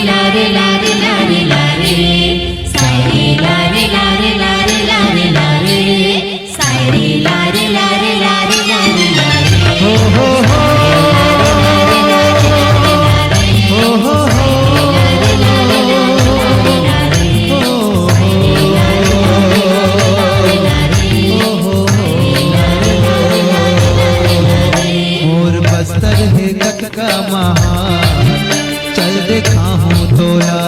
लारे लारे लारे लारे सायरे लारे लारे लारे लारे लारे सायरे लारे लारे लारे लारे लारे हो हो हो हो हो और बस्तर है कटका महान चल देखा हूँ तोला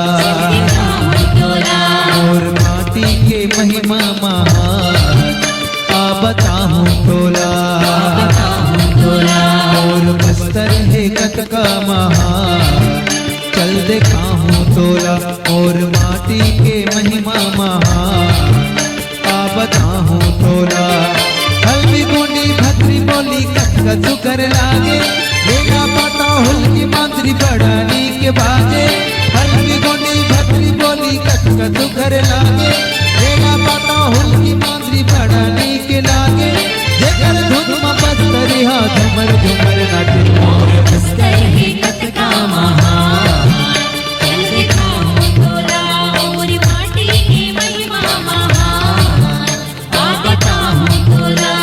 और माटी के महिमा महान आ बताऊँ तोला और बस्तर है कटका महान चल देखा हूँ तोला और माटी के महिमा महान आ बताऊँ तोला हल्दी गुंडी भद्री बोली कटका सुकर लागे लेगा पता हुल्की मांद्री बढ़ानी के बाजे हल्दी गुंडी भद्री बोली कटका सुकर लागे लेगा पता हुल्की मांद्री बढ़ानी के लागे जेकर धुन में बस्तरी हा झुमर झुमर नाचे और बस्तर है कटका महान चल देखा हूँ तोला और माटी की महिमा महान आ बताऊँ तोला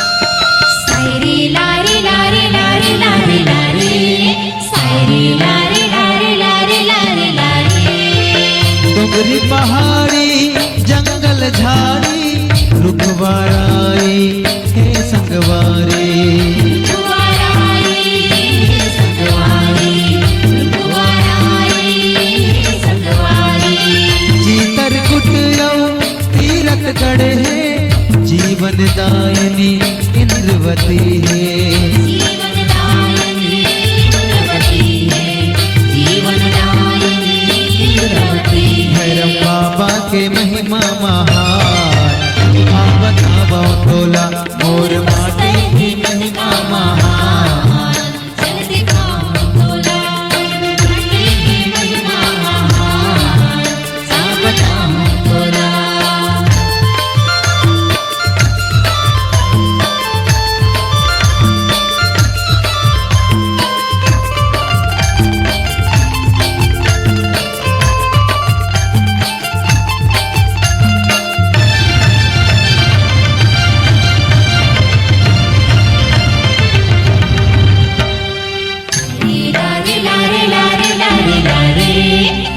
सायरे लारे लारे लारे लारे लारे सायरे लारे लारे लारे लारे लारे डोंगरी पहाड़ी जंगल झाड़ी रुखवाराई हे संगवारी रुखवाराई संगवारी चीतर कुटियौ तीरथ गढ़े है जीवन दायिनी इंद्रवती है जीवनदायिनी इंद्रवती है जीवनदायिनी इंद्रवती भैरव बाबा के महिमा महान आ बताओ तोला और माटी की महिमा महान चल दिखाऊं तोला माटी की महिमा महान सा बताऊं तोला लारे लारे लारे लारे लारे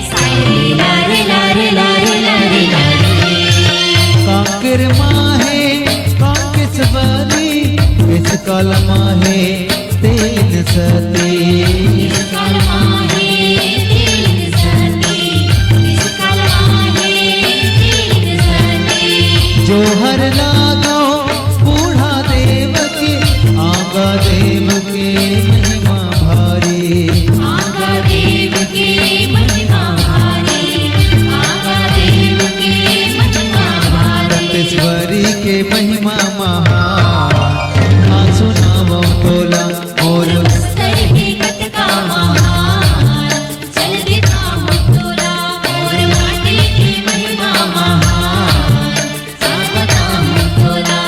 सायरे लारे लारे लारे लारे लारे कांकर माहे कांकिस वाली इस कलमा है तेन सती इस कलमा है तीन सती इस कलमा है तीन सती जो हर लागो बूढ़ा देव के आगा देव के महिमा भारी आगा देव की महिमा भारी आगा देव की महिमा भारी ईश्वरी के महिमा महान आ सुनावो तोला और बस्तर है कटका महान चल दिखाऊं तोला और माटी की महिमा महान सा बताऊं तोला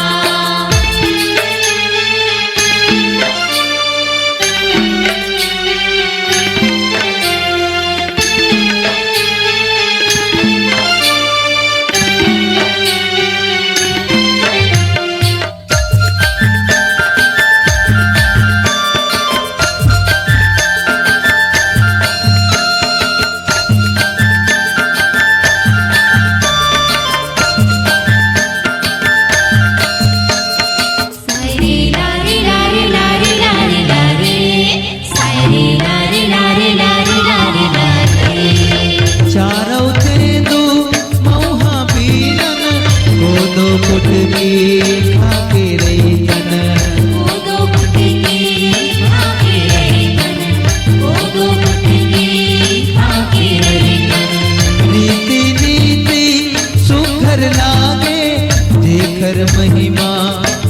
महिमा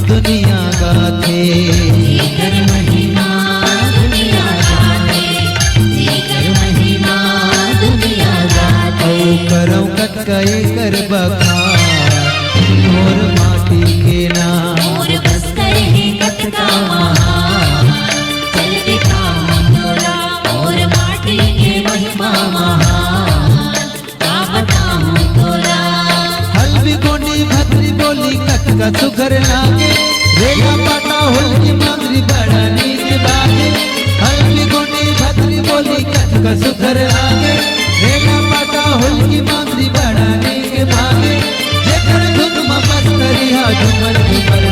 दुनिया गाथे। जेकर महिमा दुनिया गाथे, जेकर महिमा दुनिया गाथे। औ करौ कतकई कर बखान मोर माटी के नाम। और बस करे कतका महान, चल दिखाऊं तोला और माटी के महिमा महान, का बताऊं तोला। हल्दी गोंडी भद्री बोली कतका सुघर लागे, रेला पाटा होली मांगरी बड़ा नीक बागे। हल्दी गोंडी भद्री बोली कतका सुघर लागे, रेला पाटा होली मांगरी बड़ा नीक बागे। जेकर धुन मस्त करिया झुमर झुमर